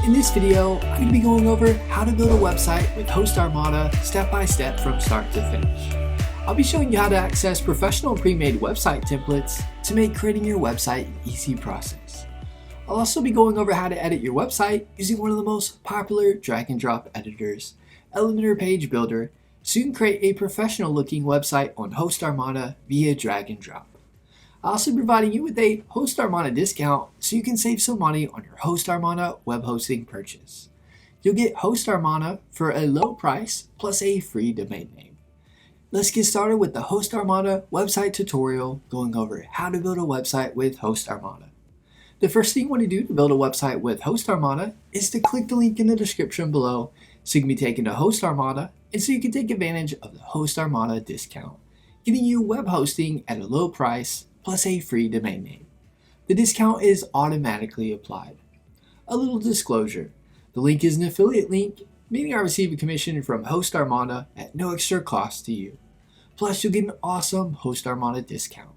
In this video, I'm going to be going over how to build a website with HostArmada step by step from start to finish. I'll be showing you how to access professional pre-made website templates to make creating your website an easy process. I'll also be going over how to edit your website using one of the most popular drag and drop editors, Elementor Page Builder, so you can create a professional looking website on HostArmada via drag and drop. I'll also be providing you with a HostArmada discount so you can save some money on your HostArmada web hosting purchase. You'll get HostArmada for a low price plus a free domain name. Let's get started with the HostArmada website tutorial going over how to build a website with HostArmada. The first thing you want to do to build a website with HostArmada is to click the link in the description below so you can be taken to HostArmada and so you can take advantage of the HostArmada discount, getting you web hosting at a low price plus a free domain name. The discount is automatically applied. A little disclosure, the link is an affiliate link, meaning I receive a commission from HostArmada at no extra cost to you. Plus you'll get an awesome HostArmada discount.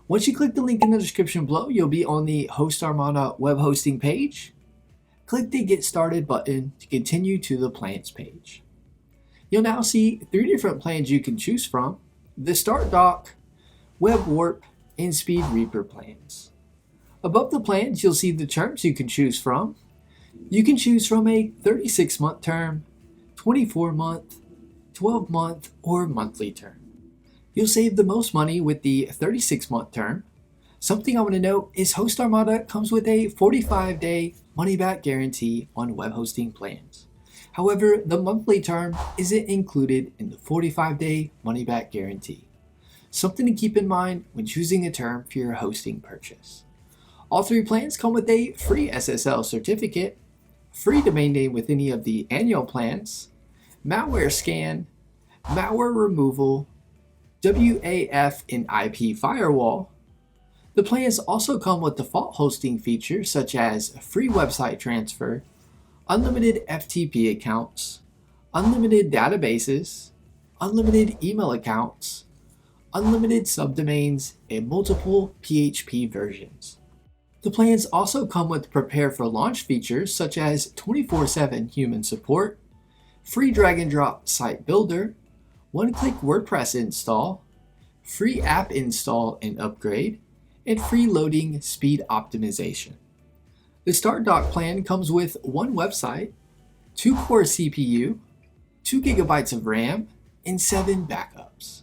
Once you click the link in the description below, you'll be on the HostArmada web hosting page. Click the Get Started button to continue to the plans page. You'll now see 3 different plans you can choose from: the Start Doc, Web Warp, and Speed Reaper plans. Above the plans, you'll see the terms you can choose from. You can choose from a 36-month term, 24-month, 12-month, or monthly term. You'll save the most money with the 36-month term. Something I want to note is HostArmada comes with a 45-day money-back guarantee on web hosting plans. However, the monthly term isn't included in the 45-day money-back guarantee. Something to keep in mind when choosing a term for your hosting purchase. All 3 plans come with a free SSL certificate, free domain name with any of the annual plans, malware scan, malware removal, WAF and IP firewall. The plans also come with default hosting features such as free website transfer, unlimited FTP accounts, unlimited databases, unlimited email accounts, unlimited subdomains, and multiple PHP versions. The plans also come with prepare for launch features such as 24/7 human support, free drag and drop site builder, one-click WordPress install, free app install and upgrade, and free loading speed optimization. The Start Doc plan comes with 1 website, 2-core CPU, 2 GB of RAM, and 7 backups.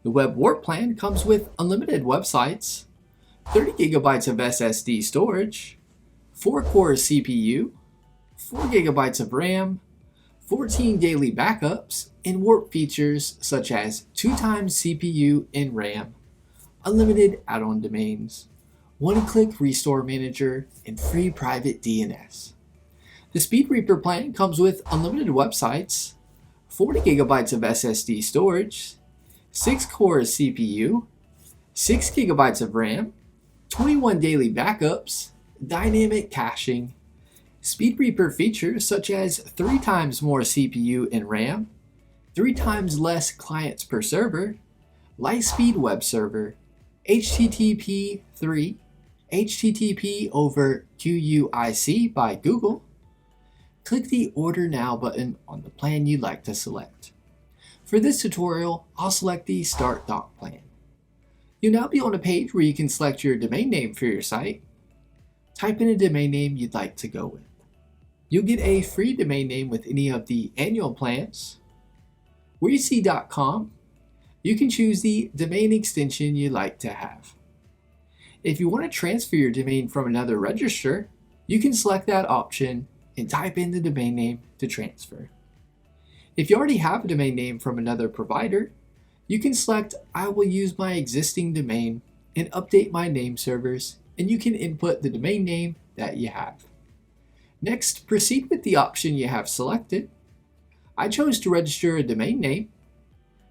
The Web Warp plan comes with unlimited websites, 30 GB of SSD storage, 4-core CPU, 4 GB of RAM, 14 daily backups, and Warp features such as 2 times CPU and RAM, unlimited add-on domains, one-click restore manager, and free private DNS. The Speed Reaper plan comes with unlimited websites, 40 GB of SSD storage, 6-core CPU, 6 GB of RAM, 21 daily backups, dynamic caching, Speed Reaper features such as 3 times more CPU and RAM, 3 times less clients per server, Lightspeed web server, HTTP 3, HTTP over QUIC by Google. Click the Order Now button on the plan you'd like to select. For this tutorial, I'll select the Start Doc plan. You'll now be on a page where you can select your domain name for your site. Type in a domain name you'd like to go with. You'll get a free domain name with any of the annual plans. Where you see .com, you can choose the domain extension you'd like to have. If you want to transfer your domain from another registrar, you can select that option and type in the domain name to transfer. If you already have a domain name from another provider, you can select I will use my existing domain and update my name servers, and you can input the domain name that you have. Next, proceed with the option you have selected. I chose to register a domain name.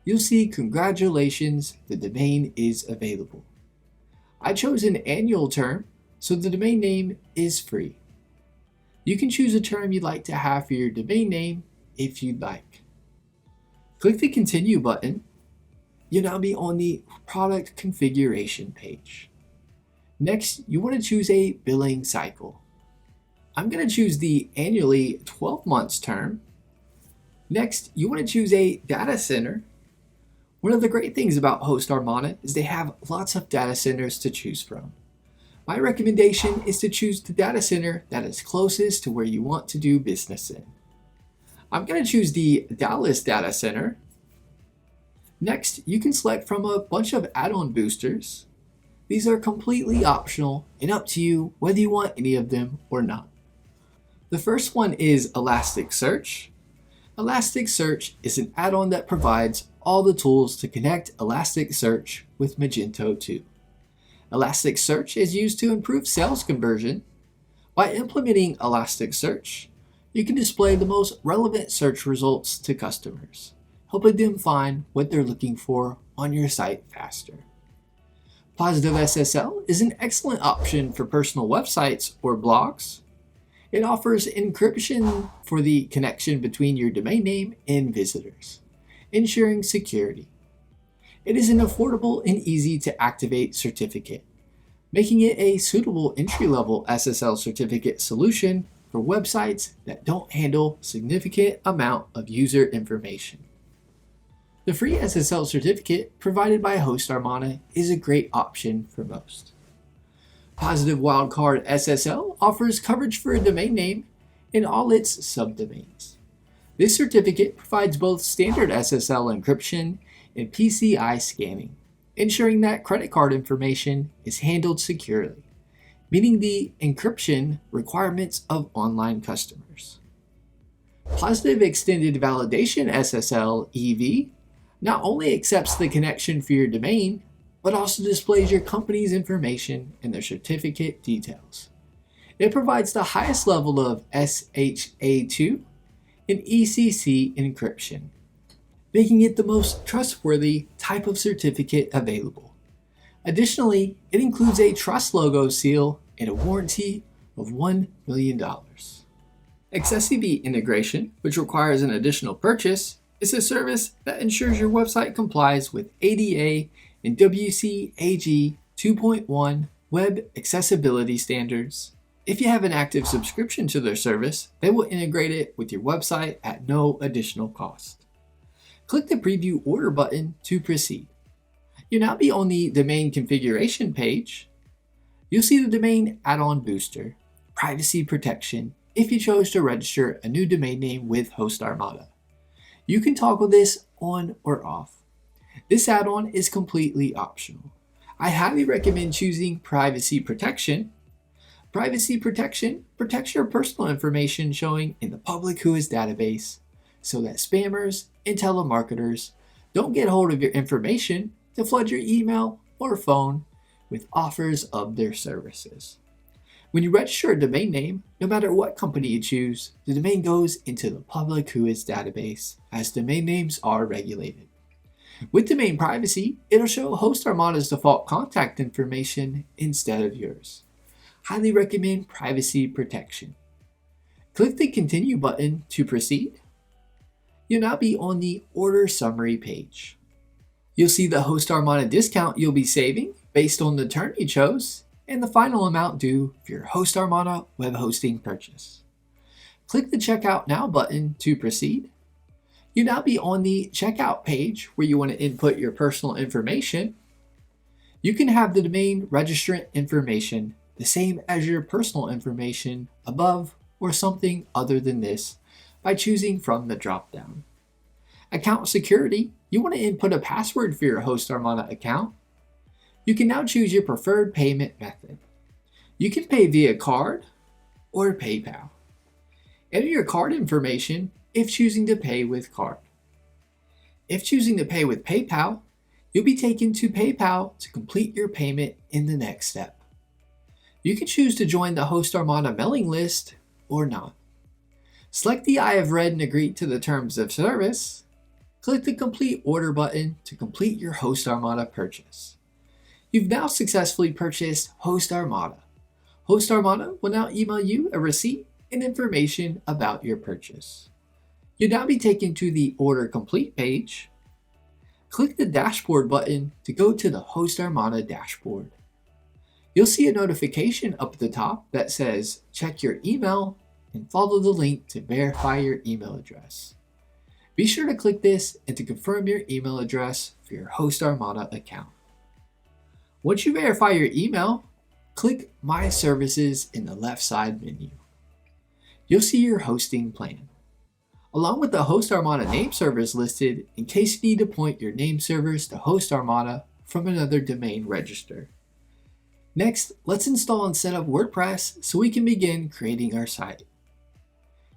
You'll see congratulations, the domain is available. I chose an annual term, so the domain name is free. You can choose a term you'd like to have for your domain name if you'd like. Click the Continue button. You'll now be on the product configuration page. Next, you want to choose a billing cycle. I'm going to choose the annually 12 months term. Next, you want to choose a data center. One of the great things about HostArmada is they have lots of data centers to choose from. My recommendation is to choose the data center that is closest to where you want to do business in. I'm going to choose the Dallas data center. Next, you can select from a bunch of add-on boosters. These are completely optional and up to you whether you want any of them or not. The first one is Elasticsearch. Elasticsearch is an add-on that provides all the tools to connect Elasticsearch with Magento 2. Elasticsearch is used to improve sales conversion. By implementing Elasticsearch, you can display the most relevant search results to customers, helping them find what they're looking for on your site faster. Positive SSL is an excellent option for personal websites or blogs. It offers encryption for the connection between your domain name and visitors, ensuring security. It is an affordable and easy to activate certificate, making it a suitable entry-level SSL certificate solution for websites that don't handle significant amount of user information. The free SSL certificate provided by HostArmada is a great option for most. Positive Wildcard SSL offers coverage for a domain name and all its subdomains. This certificate provides both standard SSL encryption and PCI scanning, ensuring that credit card information is handled securely, meeting the encryption requirements of online customers. Positive Extended Validation SSL EV not only accepts the connection for your domain, but also displays your company's information and their certificate details. It provides the highest level of SHA-2 and ECC encryption, making it the most trustworthy type of certificate available. Additionally, it includes a trust logo seal and a warranty of $1 million. XSCV integration, which requires an additional purchase, is a service that ensures your website complies with ADA and WCAG 2.1 web accessibility standards. If you have an active subscription to their service, they will integrate it with your website at no additional cost. Click the Preview Order button to proceed. You'll now be on the domain configuration page. You'll see the domain add-on booster, privacy protection, if you chose to register a new domain name with HostArmada. You can toggle this on or off. This add-on is completely optional. I highly recommend choosing Privacy Protection. Privacy Protection protects your personal information showing in the public WHOIS database so that spammers and telemarketers don't get hold of your information to flood your email or phone with offers of their services. When you register a domain name, no matter what company you choose, the domain goes into the public WHOIS database as domain names are regulated. With domain privacy, it'll show HostArmada's default contact information instead of yours. Highly recommend Privacy Protection. Click the Continue button to proceed. You'll now be on the Order Summary page. You'll see the HostArmada discount you'll be saving based on the term you chose and the final amount due for your HostArmada web hosting purchase. Click the Checkout Now button to proceed. You'll now be on the Checkout page where you want to input your personal information. You can have the domain registrant information the same as your personal information above or something other than this by choosing from the drop-down. Account security, you want to input a password for your HostArmada account. You can now choose your preferred payment method. You can pay via card or PayPal. Enter your card information if choosing to pay with card. If choosing to pay with PayPal, you'll be taken to PayPal to complete your payment in the next step. You can choose to join the HostArmada mailing list or not. Select the I have read and agreed to the terms of service. Click the Complete Order button to complete your HostArmada purchase. You've now successfully purchased HostArmada. HostArmada will now email you a receipt and information about your purchase. You'll now be taken to the Order Complete page. Click the Dashboard button to go to the HostArmada dashboard. You'll see a notification up at the top that says check your email and follow the link to verify your email address. Be sure to click this and to confirm your email address for your HostArmada account. Once you verify your email, click My Services in the left side menu. You'll see your hosting plan, along with the HostArmada name servers listed in case you need to point your name servers to HostArmada from another domain register. Next, let's install and set up WordPress so we can begin creating our site.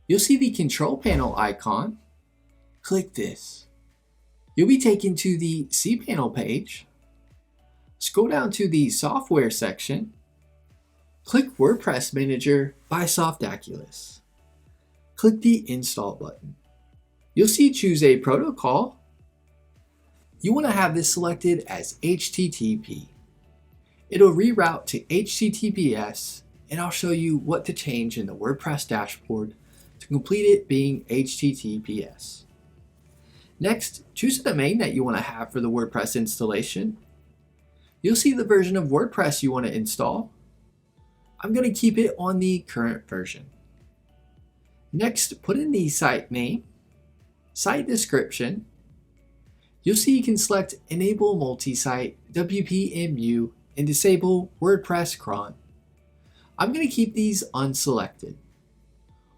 You'll see the control panel icon. Click this. You'll be taken to the cPanel page. Scroll down to the software section. Click WordPress Manager by Softaculous. Click the install button. You'll see choose a protocol. You want to have this selected as HTTP. It'll reroute to HTTPS, and I'll show you what to change in the WordPress dashboard to complete it being HTTPS. Next, choose a domain that you want to have for the WordPress installation. You'll see the version of WordPress you want to install. I'm going to keep it on the current version. Next, put in the site name, site description. You'll see you can select Enable Multi-Site WPMU and disable WordPress cron. I'm going to keep these unselected.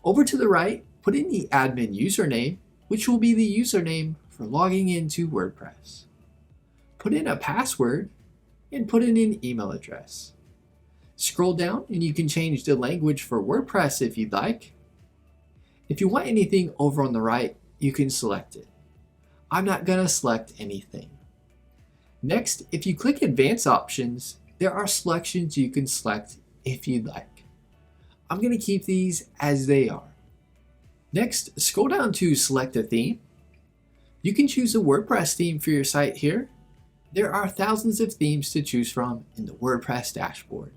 Over to the right, put in the admin username, which will be the username for logging into WordPress. Put in a password and put in an email address. Scroll down and you can change the language for WordPress if you'd like. If you want anything over on the right, you can select it. I'm not going to select anything. Next, if you click Advanced Options, there are selections you can select if you'd like. I'm going to keep these as they are. Next, scroll down to Select a Theme. You can choose a WordPress theme for your site here. There are thousands of themes to choose from in the WordPress dashboard.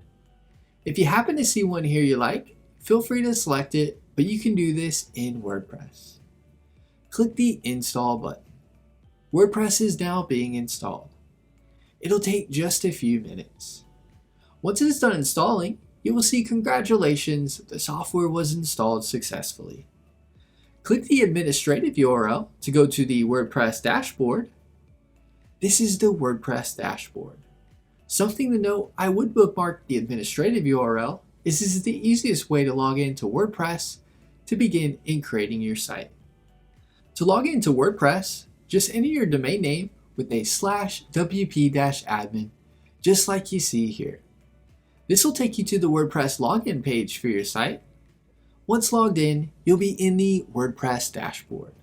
If you happen to see one here you like, feel free to select it, but you can do this in WordPress. Click the Install button. WordPress is now being installed. It'll take just a few minutes. Once it is done installing, you will see congratulations, the software was installed successfully. Click the administrative URL to go to the WordPress dashboard. This is the WordPress dashboard. Something to note, I would bookmark the administrative URL as this is the easiest way to log into WordPress to begin in creating your site. To log into WordPress, just enter your domain name with a /wp-admin, just like you see here. This will take you to the WordPress login page for your site. Once logged in, you'll be in the WordPress dashboard.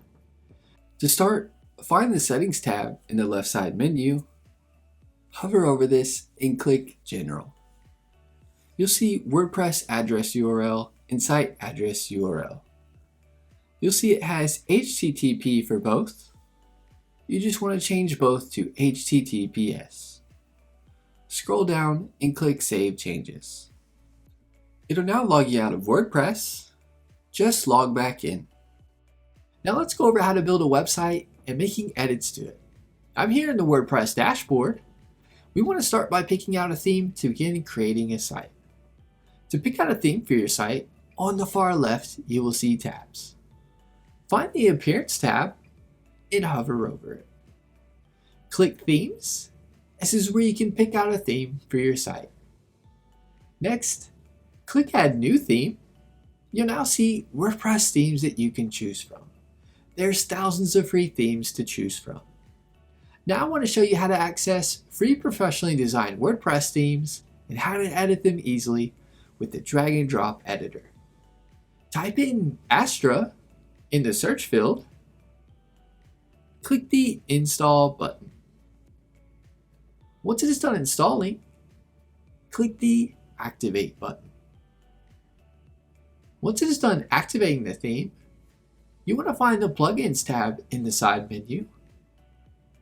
To start, find the Settings tab in the left side menu, hover over this and click General. You'll see WordPress address URL and site address URL. You'll see it has HTTP for both. You just want to change both to HTTPS. Scroll down and click Save Changes. It'll now log you out of WordPress. Just log back in. Now let's go over how to build a website and making edits to it. I'm here in the WordPress dashboard. We want to start by picking out a theme to begin creating a site. To pick out a theme for your site, on the far left you will see tabs. Find the Appearance tab and hover over it. Click Themes. This is where you can pick out a theme for your site. Next, click Add New Theme. You'll now see WordPress themes that you can choose from. There's thousands of free themes to choose from. Now I want to show you how to access free professionally designed WordPress themes and how to edit them easily with the drag and drop editor. Type in Astra in the search field. Click the Install button. Once it is done installing, click the Activate button. Once it is done activating the theme, you want to find the Plugins tab in the side menu.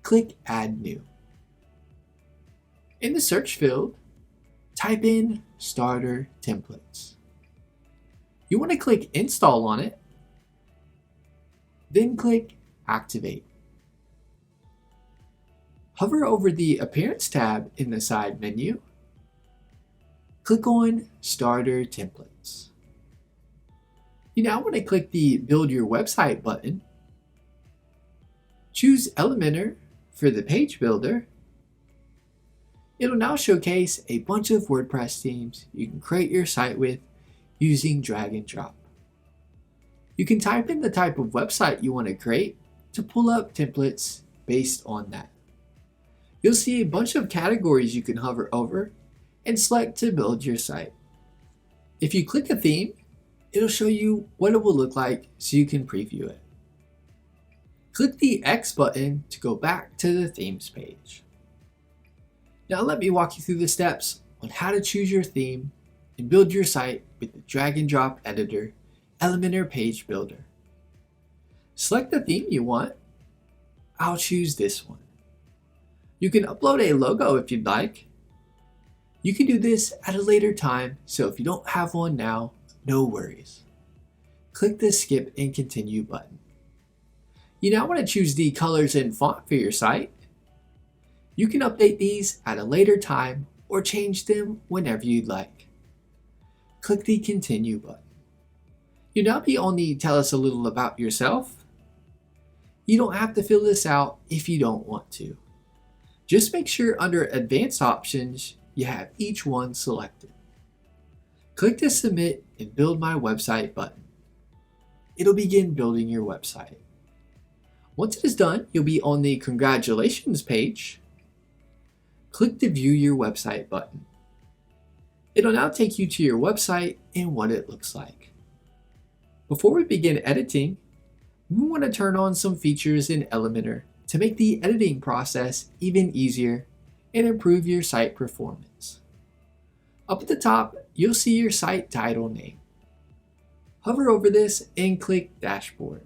Click Add New. In the search field, type in Starter Templates. You want to click Install on it, then click Activate. Hover over the Appearance tab in the side menu. click on Starter Templates. You now want to click the Build Your Website button. Choose Elementor for the page builder. It'll now showcase a bunch of WordPress themes you can create your site with using drag and drop. You can type in the type of website you want to create to pull up templates based on that. You'll see a bunch of categories you can hover over and select to build your site. If you click a theme, it'll show you what it will look like so you can preview it. Click the X button to go back to the themes page. Now let me walk you through the steps on how to choose your theme and build your site with the drag and drop editor, Elementor Page Builder. Select the theme you want. I'll choose this one. You can upload a logo if you'd like. You can do this at a later time, so if you don't have one now, no worries. Click the Skip and Continue button. You now want to choose the colors and font for your site. You can update these at a later time or change them whenever you'd like. Click the Continue button. You'll now be on the Tell Us a Little About Yourself. You don't have to fill this out if you don't want to. Just make sure under Advanced Options you have each one selected. Click the Submit and Build My Website button. It'll begin building your website. Once it is done, you'll be on the Congratulations page. Click the View Your Website button. It'll now take you to your website and what it looks like. Before we begin editing, we want to turn on some features in Elementor to make the editing process even easier and improve your site performance. Up at the top, you'll see your site title name. Hover over this and click Dashboard.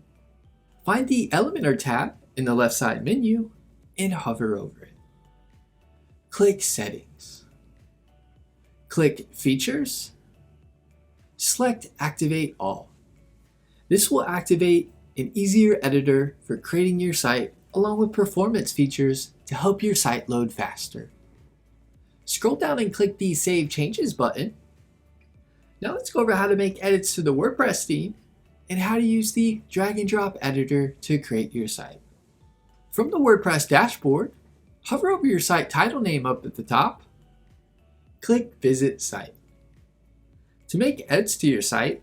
Find the Elementor tab in the left side menu and hover over it. Click Settings. Click Features. Select Activate All. This will activate an easier editor for creating your site along with performance features to help your site load faster. Scroll down and click the Save Changes button. Now let's go over how to make edits to the WordPress theme and how to use the drag and drop editor to create your site. From the WordPress dashboard, hover over your site title name up at the top. Click Visit Site. To make edits to your site,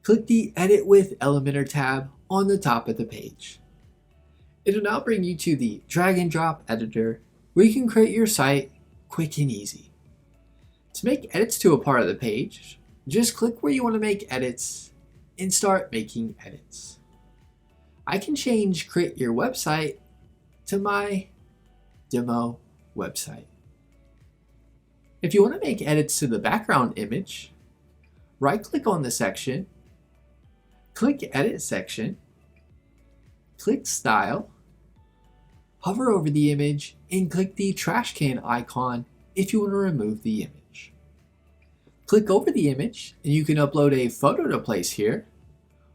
click the Edit with Elementor tab on the top of the page. It'll now bring you to the drag and drop editor where you can create your site quick and easy. To make edits to a part of the page, just click where you want to make edits and start making edits. I can change Create Your Website to my demo website. If you want to make edits to the background image, right-click on the section, click Edit Section, click Style, hover over the image, and click the trash can icon if you want to remove the image. Click over the image, and you can upload a photo to place here,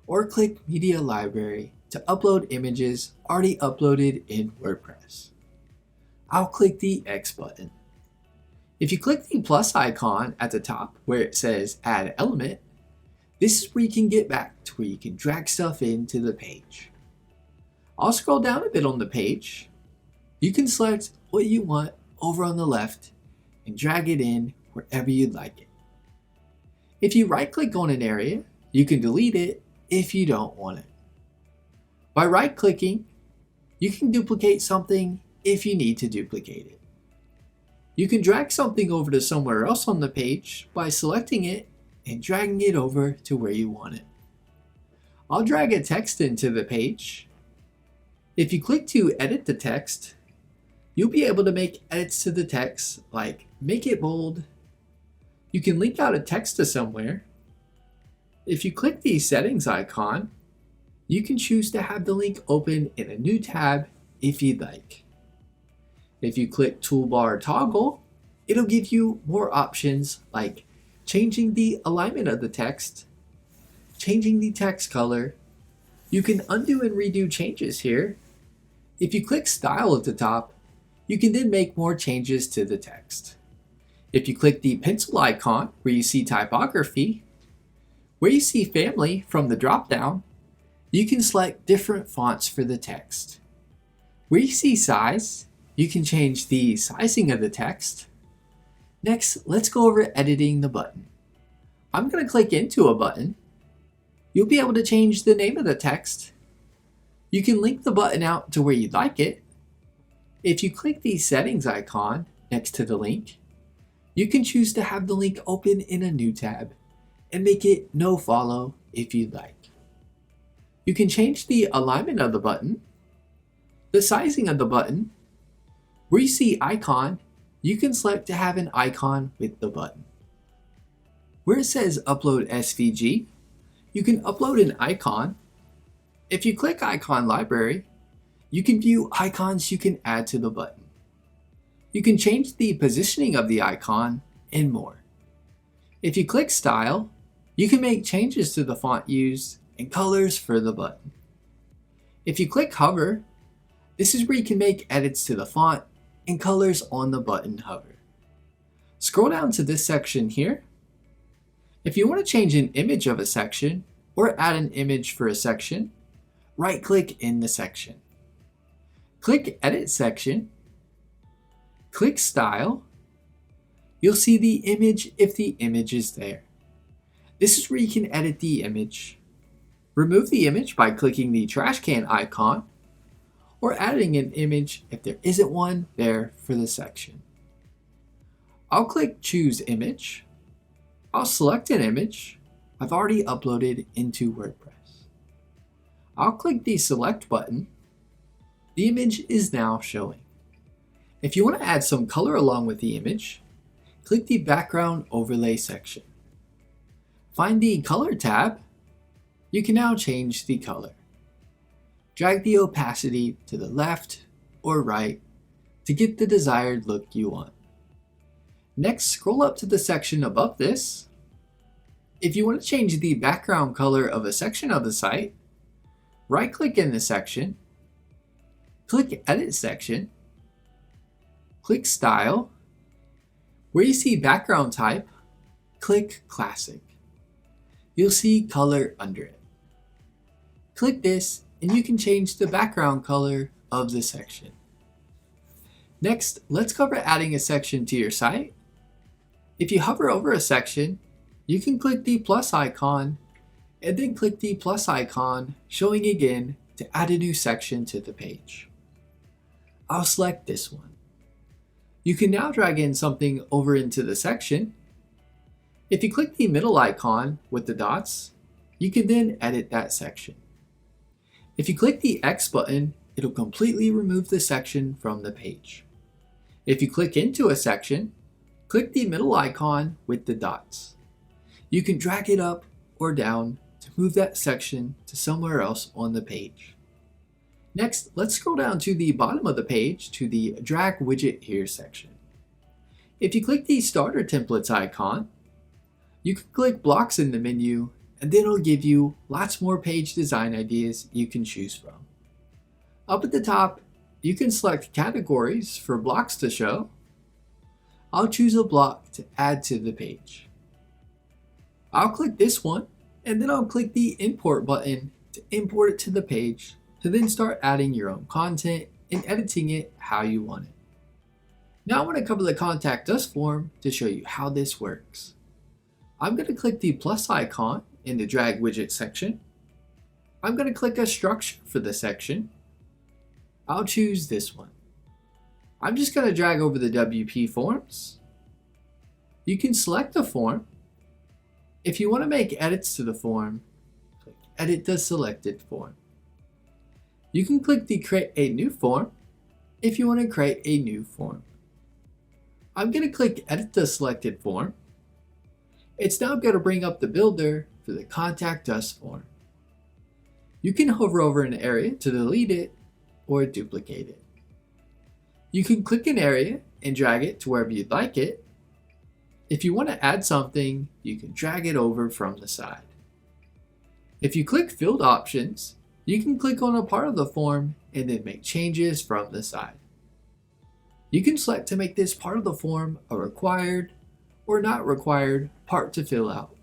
or click Media Library to upload images already uploaded in WordPress. I'll click the X button. If you click the plus icon at the top where it says Add Element, this is where you can get back to where you can drag stuff into the page. I'll scroll down a bit on the page. You can select what you want over on the left and drag it in wherever you'd like it. If you right-click on an area, you can delete it if you don't want it. By right-clicking, you can duplicate something if you need to duplicate it. You can drag something over to somewhere else on the page by selecting it and dragging it over to where you want it. I'll drag a text into the page. If you click to edit the text, you'll be able to make edits to the text like make it bold. You can link out a text to somewhere. If you click the settings icon, you can choose to have the link open in a new tab if you'd like. If you click Toolbar Toggle, it'll give you more options like changing the alignment of the text, changing the text color. You can undo and redo changes here. If you click Style at the top, you can then make more changes to the text. If you click the pencil icon where you see typography, where you see family from the drop-down, you can select different fonts for the text. Where you see size, you can change the sizing of the text. Next, let's go over editing the button. I'm going to click into a button. You'll be able to change the name of the text. You can link the button out to where you'd like it. If you click the settings icon next to the link, you can choose to have the link open in a new tab and make it no follow if you'd like. You can change the alignment of the button, the sizing of the button. Where you see icon, you can select to have an icon with the button. Where it says upload SVG, you can upload an icon. If you click icon library, you can view icons you can add to the button. You can change the positioning of the icon and more. If you click style, you can make changes to the font used and colors for the button. If you click hover, this is where you can make edits to the font and colors on the button hover. Scroll down to this section here. If you want to change an image of a section or add an image for a section, right-click in the section. Click Edit Section. Click Style. You'll see the image if the image is there. This is where you can edit the image. Remove the image by clicking the trash can icon or adding an image if there isn't one there for the section. I'll click Choose Image. I'll select an image I've already uploaded into WordPress. I'll click the Select button. The image is now showing. If you want to add some color along with the image, click the Background Overlay section. Find the Color tab. You can now change the color. Drag the opacity to the left or right to get the desired look you want. Next, scroll up to the section above this. If you want to change the background color of a section of the site, right-click in the section, click Edit Section, click Style. Where you see Background Type, click Classic. You'll see color under it. Click this and you can change the background color of the section. Next, let's cover adding a section to your site. If you hover over a section, you can click the plus icon and then click the plus icon showing again to add a new section to the page. I'll select this one. You can now drag in something over into the section. If you click the middle icon with the dots, you can then edit that section. If you click the X button, it'll completely remove the section from the page. If you click into a section, click the middle icon with the dots. You can drag it up or down to move that section to somewhere else on the page. Next, let's scroll down to the bottom of the page to the Drag Widget Here section. If you click the Starter Templates icon, you can click Blocks in the menu and then it'll give you lots more page design ideas you can choose from. Up at the top, you can select categories for blocks to show. I'll choose a block to add to the page. I'll click this one and then I'll click the Import button to import it to the page to then start adding your own content and editing it how you want it. Now I want to cover the Contact Us form to show you how this works. I'm going to click the plus icon in the Drag Widget section. I'm going to click a structure for the section. I'll choose this one. I'm just going to drag over the WP forms. You can select a form. If you want to make edits to the form, click Edit the selected form. You can click the Create a New Form if you want to create a new form. I'm going to click Edit the selected form. It's now going to bring up the builder for the Contact Us form. You can hover over an area to delete it or duplicate it. You can click an area and drag it to wherever you'd like it. If you want to add something, you can drag it over from the side. If you click Field Options, you can click on a part of the form and then make changes from the side. You can select to make this part of the form a required or not required part to fill out.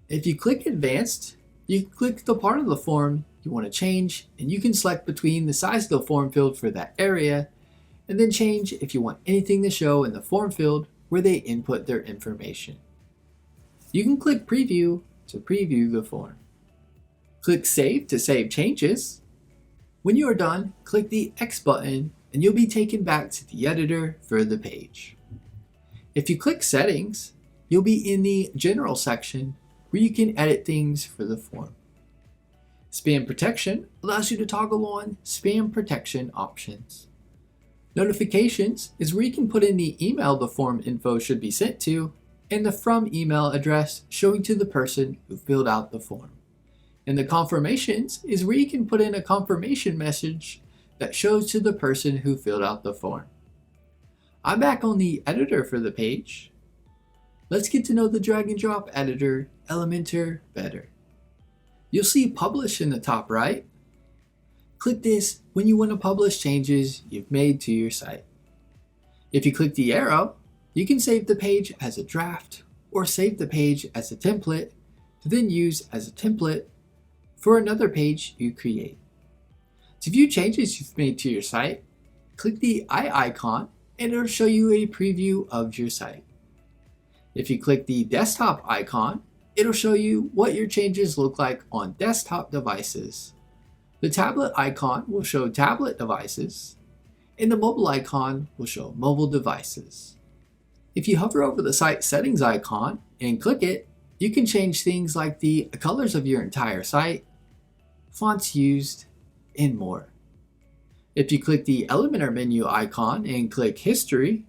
If you click Advanced, you can click the part of the form you want to change, and you can select between the size of the form field for that area, and then change if you want anything to show in the form field where they input their information. You can click Preview to preview the form. Click Save to save changes. When you are done, click the X button and you'll be taken back to the editor for the page. If you click Settings, you'll be in the General section where you can edit things for the form. Spam Protection allows you to toggle on spam protection options. Notifications is where you can put in the email the form info should be sent to and the from email address showing to the person who filled out the form. And the confirmations is where you can put in a confirmation message that shows to the person who filled out the form. I'm back on the editor for the page. Let's get to know the drag and drop editor, Elementor, better. You'll see Publish in the top right. Click this when you want to publish changes you've made to your site. If you click the arrow, you can save the page as a draft or save the page as a template to then use as a template for another page you create. To view changes you've made to your site, click the eye icon and it'll show you a preview of your site. If you click the desktop icon, it'll show you what your changes look like on desktop devices. The tablet icon will show tablet devices, and the mobile icon will show mobile devices. If you hover over the site settings icon and click it, you can change things like the colors of your entire site, fonts used, and more. If you click the Elementor menu icon and click History,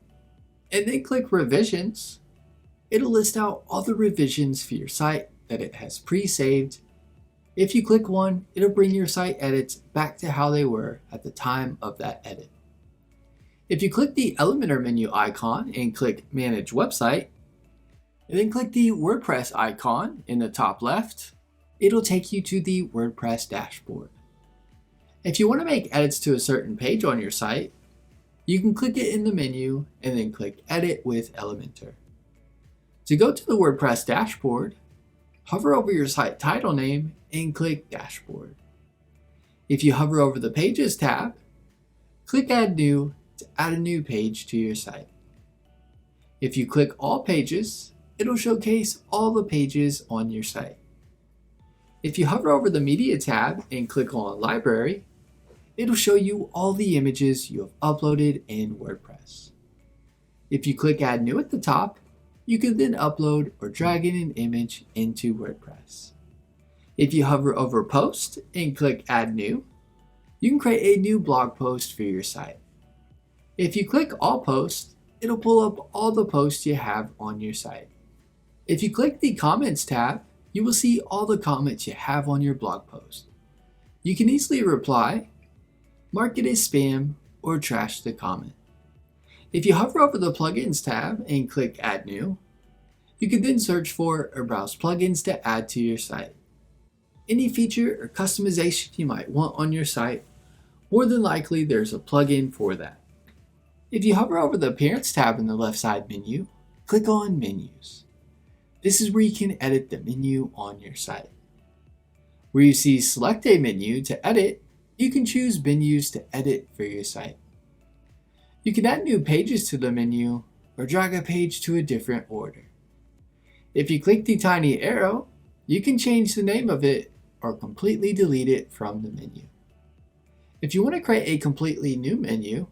and then click Revisions, it'll list out all the revisions for your site that it has pre-saved. If you click one, it'll bring your site edits back to how they were at the time of that edit. If you click the Elementor menu icon and click Manage Website, and then click the WordPress icon in the top left, it'll take you to the WordPress Dashboard. If you want to make edits to a certain page on your site, you can click it in the menu and then click Edit with Elementor. To go to the WordPress Dashboard, hover over your site title name and click Dashboard. If you hover over the Pages tab, click Add New to add a new page to your site. If you click All Pages, it'll showcase all the pages on your site. If you hover over the Media tab and click on Library, it'll show you all the images you have uploaded in WordPress. If you click Add New at the top, you can then upload or drag in an image into WordPress. If you hover over Post and click Add New, you can create a new blog post for your site. If you click All Posts, it'll pull up all the posts you have on your site. If you click the Comments tab, you will see all the comments you have on your blog post. You can easily reply, mark it as spam, or trash the comment. If you hover over the Plugins tab and click Add New, you can then search for or browse plugins to add to your site. Any feature or customization you might want on your site, more than likely there's a plugin for that. If you hover over the Appearance tab in the left side menu, click on Menus. This is where you can edit the menu on your site. Where you see Select a Menu to edit, you can choose menus to edit for your site. You can add new pages to the menu or drag a page to a different order. If you click the tiny arrow, you can change the name of it or completely delete it from the menu. If you want to create a completely new menu,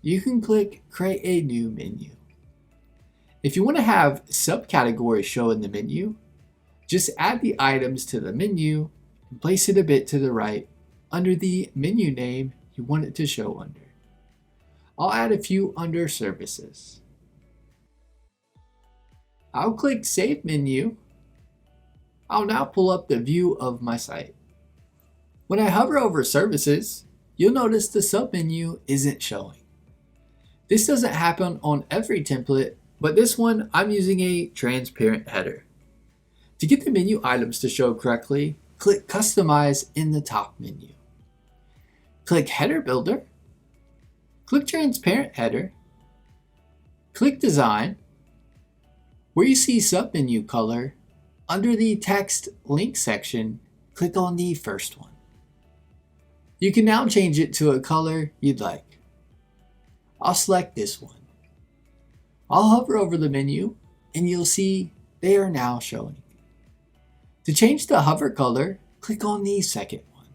you can click Create a New Menu. If you want to have subcategories show in the menu, just add the items to the menu and place it a bit to the right under the menu name you want it to show under. I'll add a few under Services. I'll click Save Menu. I'll now pull up the view of my site. When I hover over Services, you'll notice the submenu isn't showing. This doesn't happen on every template, but this one I'm using a transparent header. To get the menu items to show correctly, click Customize in the top menu. Click Header Builder, click Transparent Header, click Design, Where you see submenu color, under the text link section, click on the first one. You can now change it to a color you'd like. I'll select this one. I'll hover over the menu and you'll see they are now showing. To change the hover color, click on the second one.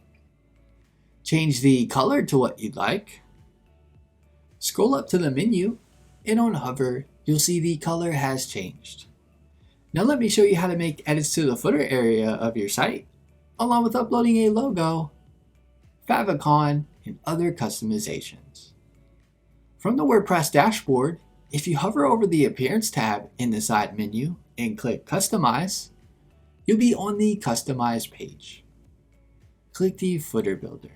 Change the color to what you'd like. Scroll up to the menu and on hover, you'll see the color has changed. Now let me show you how to make edits to the footer area of your site, along with uploading a logo, favicon, and other customizations. From the WordPress dashboard, if you hover over the Appearance tab in the side menu and click Customize, you'll be on the Customize page. Click the Footer Builder.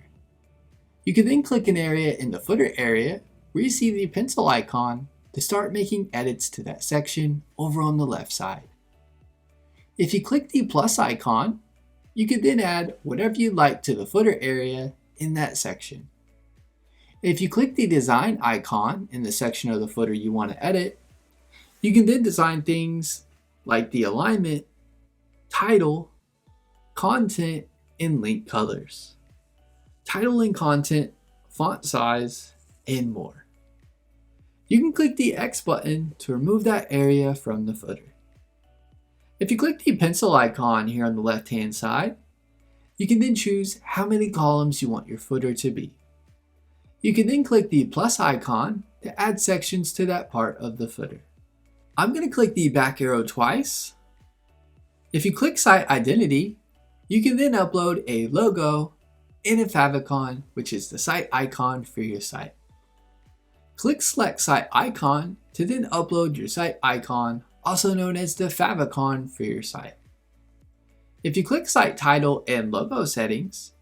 You can then click an area in the footer area where you see the pencil icon to start making edits to that section over on the left side. If you click the plus icon, you can then add whatever you'd like to the footer area in that section. If you click the design icon in the section of the footer you want to edit, you can then design things like the alignment, title, content, and link colors, title and content, font size, and more. You can click the X button to remove that area from the footer. If you click the pencil icon here on the left-hand side, you can then choose how many columns you want your footer to be. You can then click the plus icon to add sections to that part of the footer. I'm going to click the back arrow twice. If you click Site Identity, you can then upload a logo and a favicon, which is the site icon for your site. Click Select Site Icon to then upload your site icon, also known as the favicon for your site. If you click Site Title and Logo Settings,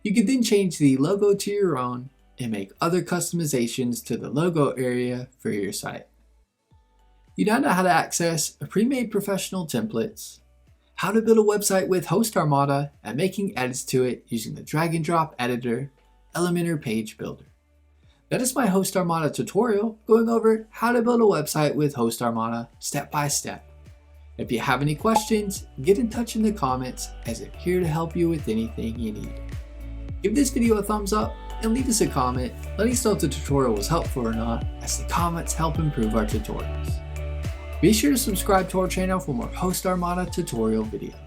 you can then change the logo to your own and make other customizations to the logo area for your site. You now know how to access pre-made professional templates, how to build a website with HostArmada, and making edits to it using the drag and drop editor, Elementor Page Builder. That is my HostArmada tutorial going over how to build a website with HostArmada step by step. If you have any questions, get in touch in the comments as I'm here to help you with anything you need. Give this video a thumbs up and leave us a comment letting us know if the tutorial was helpful or not, as the comments help improve our tutorials. Be sure to subscribe to our channel for more HostArmada tutorial videos.